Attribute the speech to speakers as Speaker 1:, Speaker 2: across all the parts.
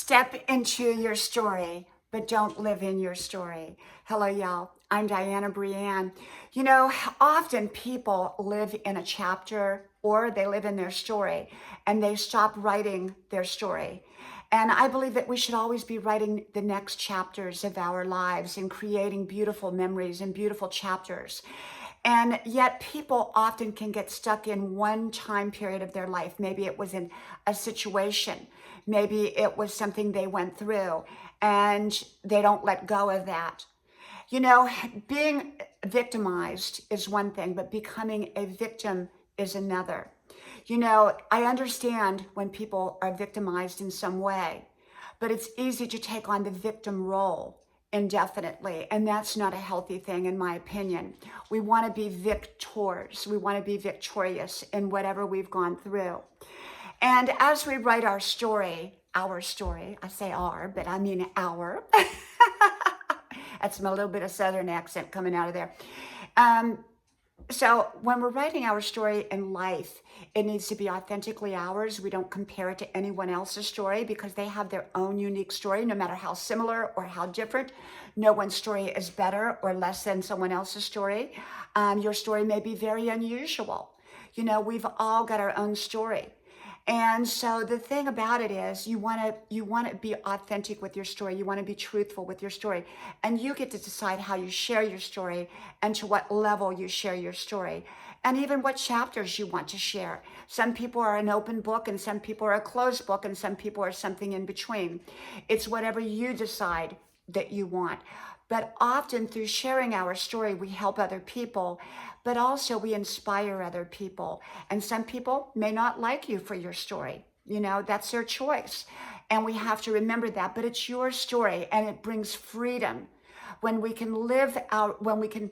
Speaker 1: Step into your story, but don't live in your story. Hello, y'all. I'm Diana Brienne. You know, often people live in a chapter or they live in their story and they stop writing their story. And I believe that we should always be writing the next chapters of our lives and creating beautiful memories and beautiful chapters. And yet, people often can get stuck in one time period of their life. Maybe it was in a situation, maybe it was something they went through, and they don't let go of that. You know, being victimized is one thing, but becoming a victim is another. You know, I understand when people are victimized in some way, but it's easy to take on the victim role indefinitely, and that's not a healthy thing, in my opinion. We want to be victors, we want to be victorious in whatever we've gone through. And as we write our story, I say our, but I mean our. That's a little bit of Southern accent coming out of there. Um, so when we're writing our story in life, it needs to be authentically ours. We don't compare it to anyone else's story because they have their own unique story, no matter how similar or how different. No one's story is better or less than someone else's story. Your story may be very unusual. You know, we've all got our own story. And so the thing about it is you want to be authentic with your story. You want to be truthful with your story. And you get to decide how you share your story and to what level you share your story. And even what chapters you want to share. Some people are an open book and some people are a closed book and some people are something in between. It's whatever you decide that you want. But often through sharing our story, we help other people, but also we inspire other people. And some people may not like you for your story. You know, that's their choice. And we have to remember that. But it's your story and it brings freedom when we can when we can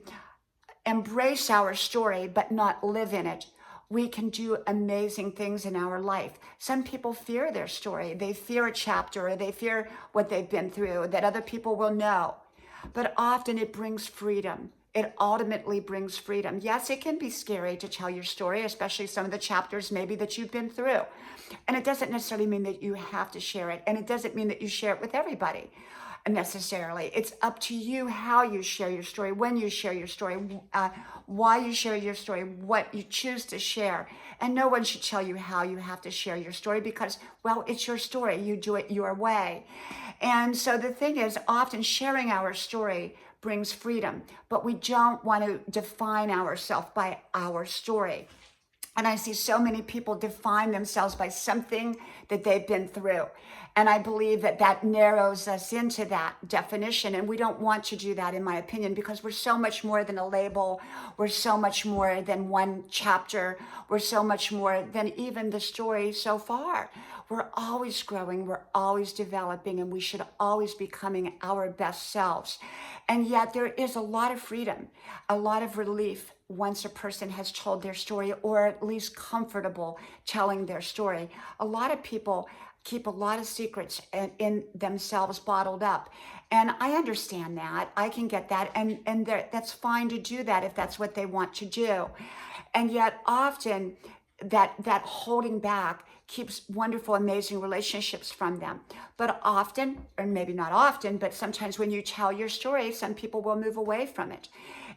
Speaker 1: embrace our story, but not live in it. We can do amazing things in our life. Some people fear their story. They fear a chapter or they fear what they've been through that other people will know. But often it brings freedom. It ultimately brings freedom. Yes, it can be scary to tell your story, especially some of the chapters maybe that you've been through. And it doesn't necessarily mean that you have to share it. And it doesn't mean that you share it with everybody necessarily. It's up to you how you share your story, when you share your story, why you share your story, what you choose to share. And no one should tell you how you have to share your story because, well, it's your story. You do it your way. And so the thing is, often sharing our story brings freedom, but we don't want to define ourselves by our story. And I see so many people define themselves by something that they've been through. And I believe that that narrows us into that definition. And we don't want to do that, in my opinion, because we're so much more than a label. We're so much more than one chapter. We're so much more than even the story so far. We're always growing. We're always developing. And we should always be becoming our best selves. And yet there is a lot of freedom, a lot of relief once a person has told their story, or at least comfortable telling their story. A lot of people keep a lot of secrets in themselves bottled up. And I understand that. I can get that. And that's fine to do that if that's what they want to do. And yet often that holding back keeps wonderful, amazing relationships from them. But often, or maybe not often, but sometimes when you tell your story, some people will move away from it.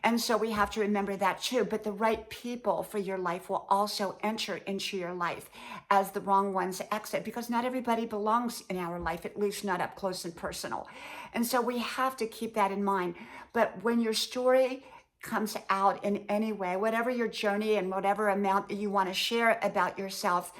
Speaker 1: And so we have to remember that too. But the right people for your life will also enter into your life as the wrong ones exit, because not everybody belongs in our life, at least not up close and personal. And so we have to keep that in mind. But when your story comes out in any way, whatever your journey and whatever amount that you want to share about yourself,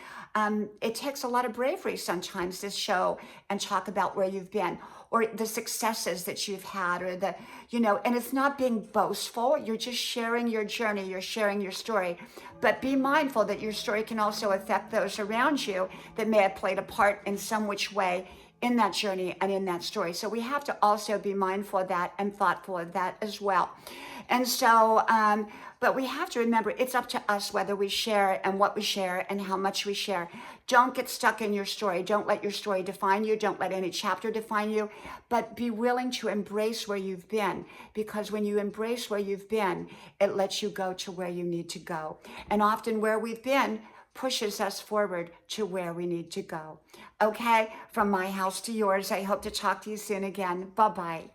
Speaker 1: it takes a lot of bravery sometimes to show and talk about where you've been or the successes that you've had or and it's not being boastful. You're just sharing your journey. You're sharing your story. But be mindful that your story can also affect those around you that may have played a part in some which way in that journey and in that story. So we have to also be mindful of that and thoughtful of that as well. And so, but we have to remember it's up to us whether we share and what we share and how much we share. Don't get stuck in your story. Don't let your story define you. Don't let any chapter define you, but be willing to embrace where you've been, because when you embrace where you've been, it lets you go to where you need to go. And often where we've been pushes us forward to where we need to go. Okay, from my house to yours, I hope to talk to you soon again. Bye-bye.